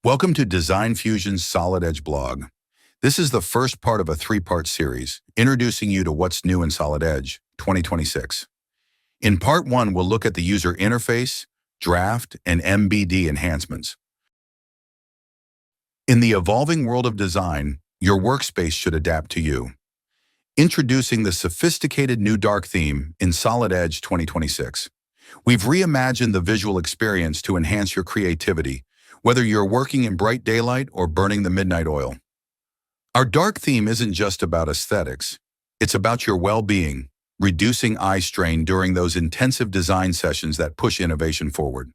Welcome to Designfusion's Solid Edge blog. This is the first part of a three-part series, introducing you to what's new in Solid Edge 2026. In part one, we'll look at the user interface, draft, and MBD enhancements. In the evolving world of design, your workspace should adapt to you. Introducing the sophisticated new dark theme in Solid Edge 2026. We've reimagined the visual experience to enhance your creativity, whether you're working in bright daylight or burning the midnight oil. Our dark theme isn't just about aesthetics. It's about your well-being, reducing eye strain during those intensive design sessions that push innovation forward.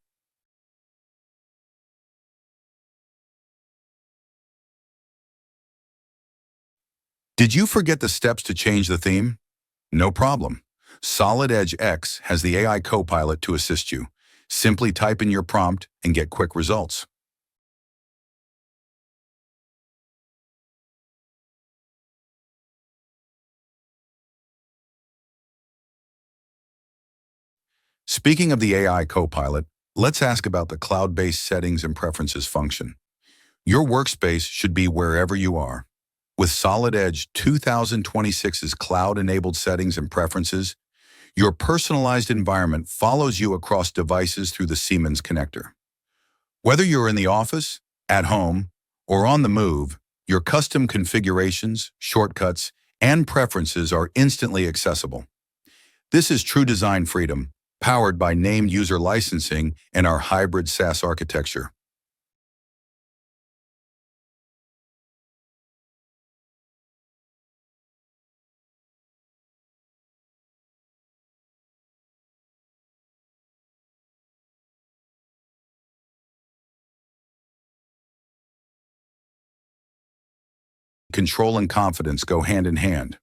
Did you forget the steps to change the theme? No problem. Solid Edge X has the AI Copilot to assist you. Simply type in your prompt and get quick results. Speaking of the AI Copilot, let's ask about the cloud-based settings and preferences function. Your workspace should be wherever you are. With Solid Edge 2026's cloud-enabled settings and preferences, your personalized environment follows you across devices through the Siemens connector. Whether you're in the office, at home, or on the move, your custom configurations, shortcuts, and preferences are instantly accessible. This is true design freedom, powered by named user licensing and our hybrid SaaS architecture. Control and confidence go hand in hand.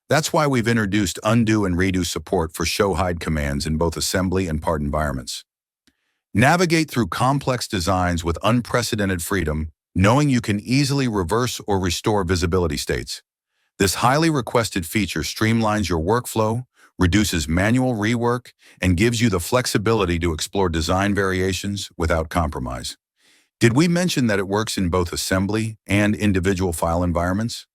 That's why we've introduced undo and redo support for show-hide commands in both assembly and part environments. Navigate through complex designs with unprecedented freedom, knowing you can easily reverse or restore visibility states. This highly requested feature streamlines your workflow, reduces manual rework, and gives you the flexibility to explore design variations without compromise. Did we mention that it works in both assembly and individual file environments?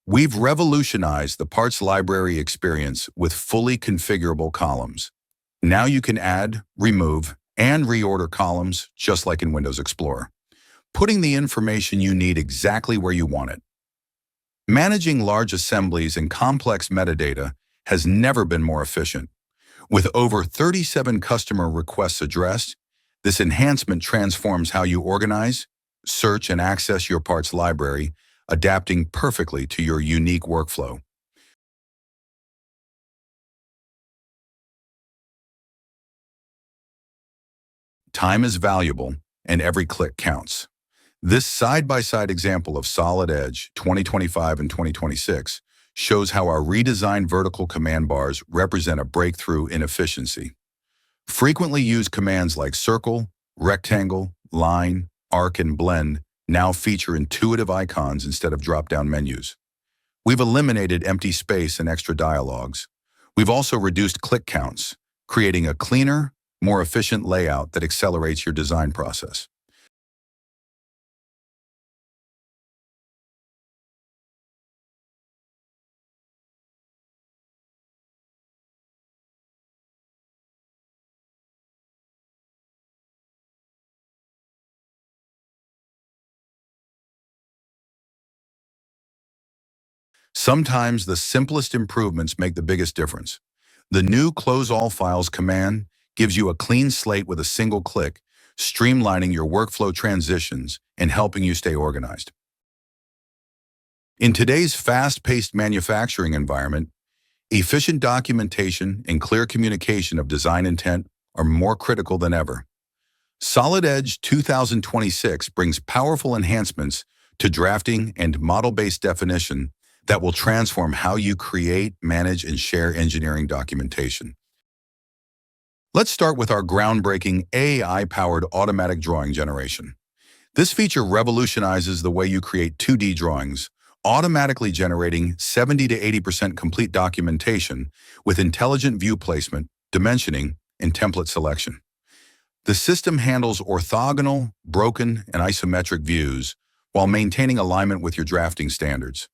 We've revolutionized the parts library experience with fully configurable columns. Now you can add, remove, and reorder columns just like in Windows Explorer, putting the information you need exactly where you want it. Managing large assemblies and complex metadata has never been more efficient. With over 37 customer requests addressed, this enhancement transforms how you organize, search, and access your parts library, adapting perfectly to your unique workflow. Time is valuable, and every click counts. This side-by-side example of Solid Edge 2025 and 2026 shows how our redesigned vertical command bars represent a breakthrough in efficiency. Frequently used commands like circle, rectangle, line, arc, and blend now feature intuitive icons instead of drop-down menus. We've eliminated empty space and extra dialogues. We've also reduced click counts, creating a cleaner, more efficient layout that accelerates your design process. Sometimes the simplest improvements make the biggest difference. The new Close All Files command gives you a clean slate with a single click, streamlining your workflow transitions and helping you stay organized. In today's fast-paced manufacturing environment, efficient documentation and clear communication of design intent are more critical than ever. Solid Edge 2026 brings powerful enhancements to drafting and model-based definition that will transform how you create, manage, and share engineering documentation. Let's start with our groundbreaking AI-powered automatic drawing generation. This feature revolutionizes the way you create 2D drawings, automatically generating 70 to 80% complete documentation with intelligent view placement dimensioning, and template selection. The system handles orthogonal, broken, and isometric views while maintaining alignment with your drafting standards.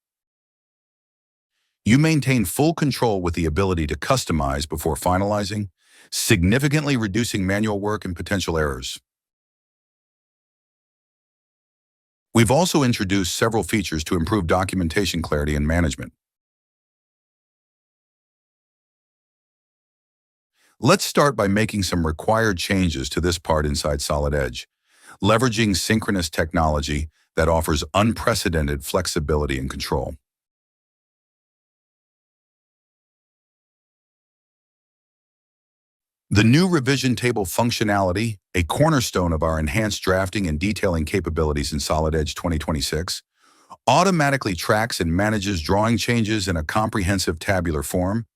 You maintain full control with the ability to customize before finalizing, significantly reducing manual work and potential errors. We've also introduced several features to improve documentation clarity and management. Let's start by making some required changes to this part inside Solid Edge, leveraging synchronous technology that offers unprecedented flexibility and control. The new revision table functionality, a cornerstone of our enhanced drafting and detailing capabilities in Solid Edge 2026, automatically tracks and manages drawing changes in a comprehensive tabular form,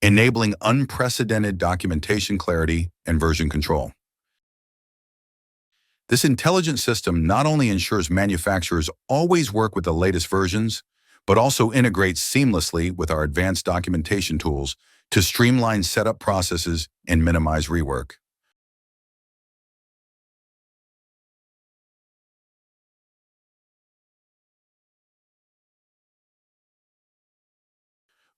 enabling unprecedented documentation clarity and version control. This intelligent system not only ensures manufacturers always work with the latest versions, but also integrates seamlessly with our advanced documentation tools to streamline setup processes and minimize rework.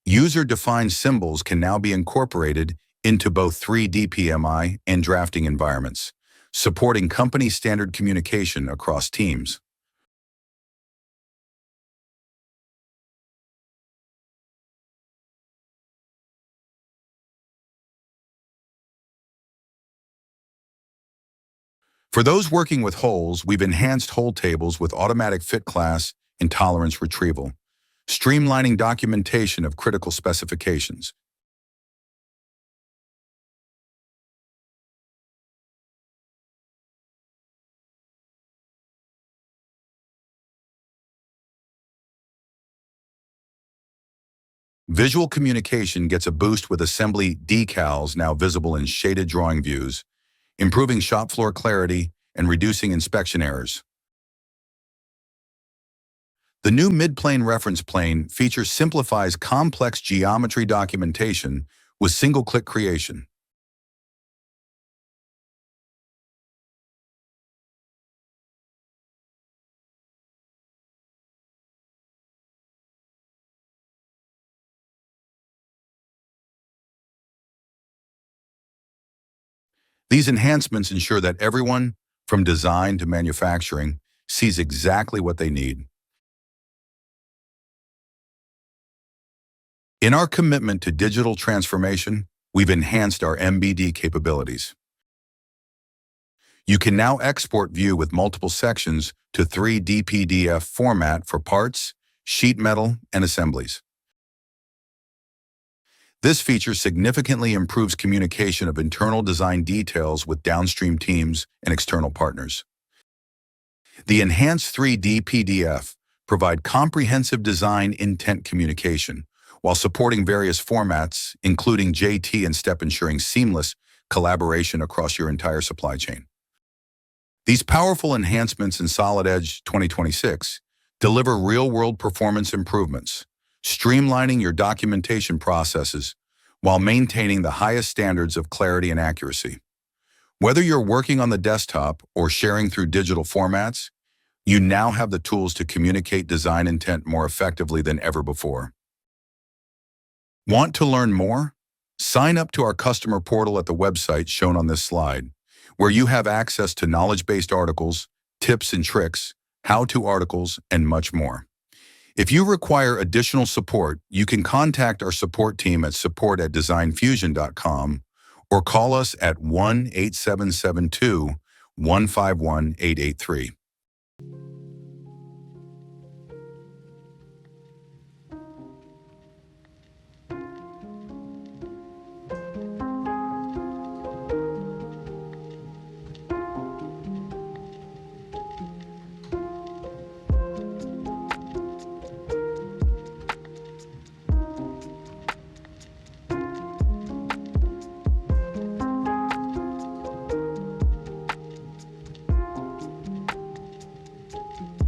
User-defined symbols can now be incorporated into both 3D PMI and drafting environments, supporting company standard communication across teams. For those working with holes, we've enhanced hole tables with automatic fit class and tolerance retrieval, streamlining documentation of critical specifications. Visual communication gets a boost with assembly decals now visible in shaded drawing views, improving shop floor clarity and reducing inspection errors. The new mid-plane reference plane feature simplifies complex geometry documentation with single-click creation. These enhancements ensure that everyone, from design to manufacturing, sees exactly what they need. In our commitment to digital transformation, we've enhanced our MBD capabilities. You can now export view with multiple sections to 3D PDF format for parts, sheet metal, and assemblies. This feature significantly improves communication of internal design details with downstream teams and external partners. The enhanced 3D PDF provide comprehensive design intent communication while supporting various formats, including JT and STEP, ensuring seamless collaboration across your entire supply chain. These powerful enhancements in Solid Edge 2026 deliver real-world performance improvements, streamlining your documentation processes while maintaining the highest standards of clarity and accuracy. Whether you're working on the desktop or sharing through digital formats, you now have the tools to communicate design intent more effectively than ever before. Want to learn more? Sign up to our customer portal at the website shown on this slide, where you have access to knowledge-based articles, tips and tricks, how-to articles, and much more. If you require additional support, you can contact our support team at support@designfusion.com or call us at 1-8772-151-883.